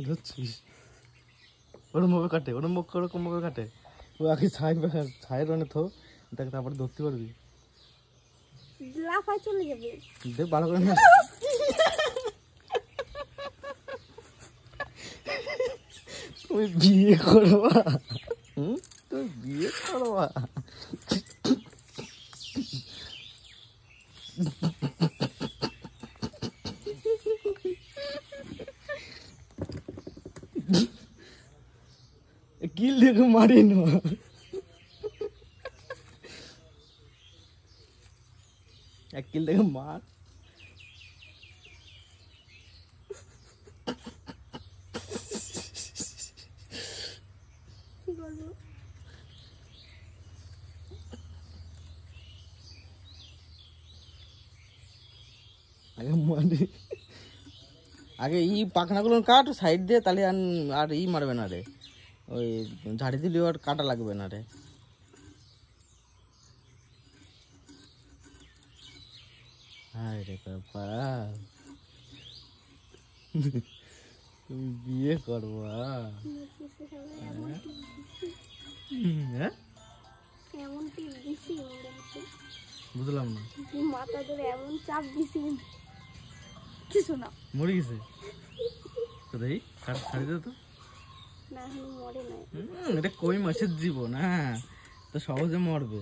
ধরছিস ওরম ভাবে কাটে, ওরম ওরকম ভাবে কাটে। ও আগে ছায়ের রানে থো, দেখ তারপরে ধরতে পারবি। লাফায় চলে যাবে। দেখ ভালো করে না। তুমি বিয়ে করবা? তুমি বিয়ে করবা? কিল দেখে মারি না, এক কিল দেখে মার। আগে মারি, আগে ই পাখনাগুলো কাট সাইড দিয়ে, তাহলে আর ই মারবে না রে, ওই ঝাড়ি দিলে আর কাটা লাগবে না রে। হায় রে কপাল, তুমি বিয়ে করবা? বুঝলাম না, মাথা ধরে এমন চাপ দিছি কিছু না, মরে গেছে তো। দেখি ছাড়ি দে তো। না মরে নাই, এটা কই মাছের জীবন, হ্যাঁ তো সহজে মরবে।